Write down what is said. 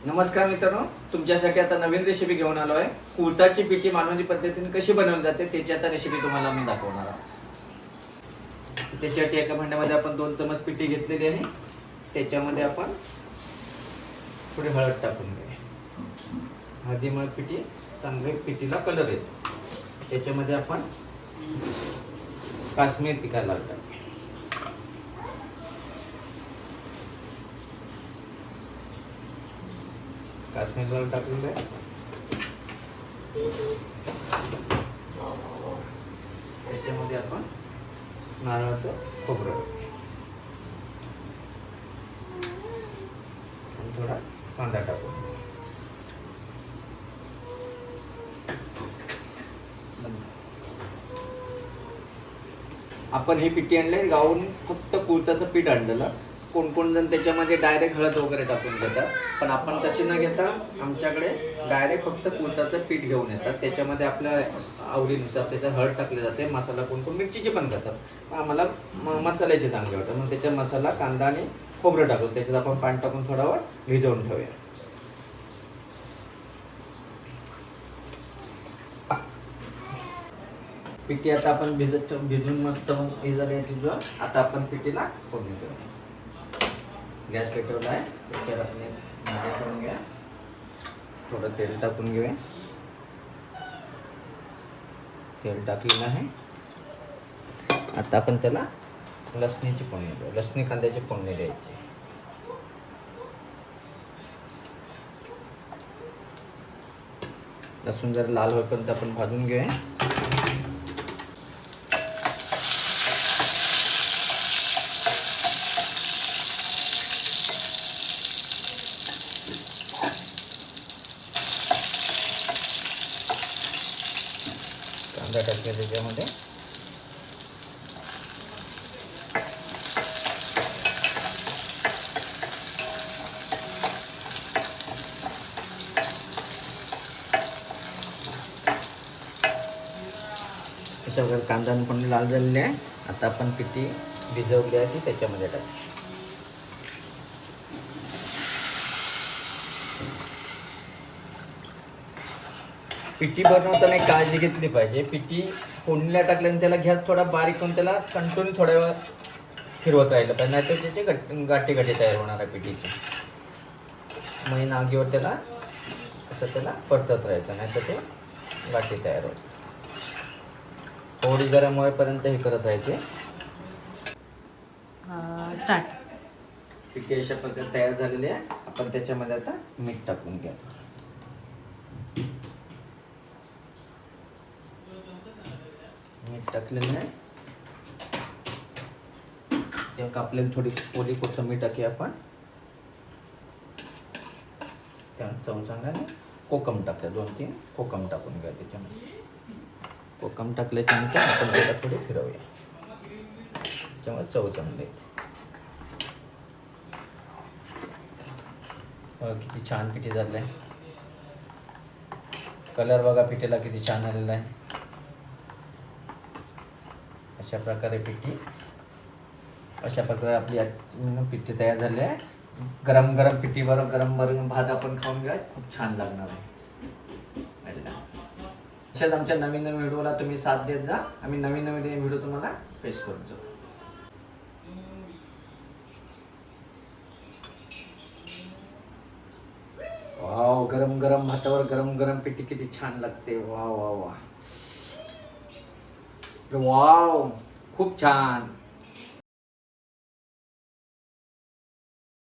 नमस्कार मित्रांनो, तुमच्यासाठी आता नवीन रेसिपी घेऊन आलो आहे. कुळथाची पिठी मानवणी पद्धतीने कशी बनवली जाते त्याची आता रेसिपी तुम्हाला मी दाखवणार आहे. त्याच्यासाठी एका भांड्यामध्ये आपण 2 चमच पिठी घेतलेली आहे. त्याच्यामध्ये आपण थोडी हळद टाकून घेऊया. हळदीमुळे पिठी चांगली पिठीला कलर येतो. त्याच्यामध्ये आपण काश्मीर तिखट लाल टाकूया. काश्मीर लाल टाकून द्या. त्याच्यामध्ये आपण नारळाचं खोबरं आणि थोडा कांदा टाकू. आपण ही पिठी आणली गावून फक्त कुळथाचं पीठ आणलेलं. कोण जण त्याच्यामध्ये डायरेक्ट हळद वगैरे टाकून घेतात, पण आपण तशी न घेता आमच्याकडे डायरेक्ट फक्त कुळथाचं पीठ घेऊन येतात. त्याच्यामध्ये आपल्या आवडीनुसार त्याच्यात हळद टाकली जाते. मसाला कोण मिरचीची पण करतात, आम्हाला मसाल्याचे चांगले वाटतात. मग त्याच्यात मसाला, कांदा आणि खोबरं टाकून त्याच्यात आपण पाणी टाकून थोडा वेळ भिजवून ठेवूया. पिठी आता आपण भिजून मस्त झाली. आता आपण पिठीला फोडणी देऊया. गॅस पेटवला आहे, त्याच्यावर आपण भांडं ठेवून घ्या. थोडं तेल टाकून घेऊया. तेल टाकलेलं आहे. आता आपण त्याला लसणीची फोडणी देऊ. लसणी कांद्याची फोडणी द्यायची. लसूण जर लाल होईपर्यंत आपण भाजून घेऊया. कांदा टाकूया त्याच्यामध्ये. अशा प्रकारे कांदा पण लाल झालेले आहे. आता आपण पिठी भिजवली आहे ती त्याच्यामध्ये टाकू. पिठी बनवताना एक काळजी घेतली पाहिजे. पिठी फोडणीला टाकल्याने त्याला गॅस थोडा बारीक करून त्याला कंटिन्यू थोड्या वेळ फिरवत राहिलं पाहिजे, नाहीतर त्याचे गाठी तयार होणार आहे पिठीची. मैन आगीवर त्याला असं त्याला परतत राहायचं, नाहीतर ते गाठी तयार होतात. थोडी गरम होईपर्यंत हे करत राहायचे. स्टार्ट. पिठी अशा प्रकारे तयार झालेली आहे. आपण त्याच्यामध्ये आता मीठ टाकून घ्या. मीठ टाकलेलं आहे. तेव्हा कापलेली थोडी ओली कोथिंबीर टाकी आपण. त्या चमचाने कोकम टाकूया. 2-3 कोकम टाकून घ्या त्याच्यामध्ये. कोकम टाकल्याच्यानंतर आपण त्याला थोडी फिरवूया. त्याच्यामुळे चव चांगली येते. किती छान पिठी झाली आहे. कलर बघा पिठीला किती छान आलेला आहे. अशा प्रकारे आपली पिठी तयार झाली आहे. गरम पिठीवर गरम भात आपण खाऊन घ्या, खूप छान लागणार आहे. अशाच आमच्या नवीन व्हिडिओला तुम्ही साथ देत जा. आम्ही नवीन व्हिडिओ तुम्हाला पेश करत जाऊ. वाव, गरम भातावर गरम पिठी किती छान लागते. वाव वाव वाव वाव, खूप छान.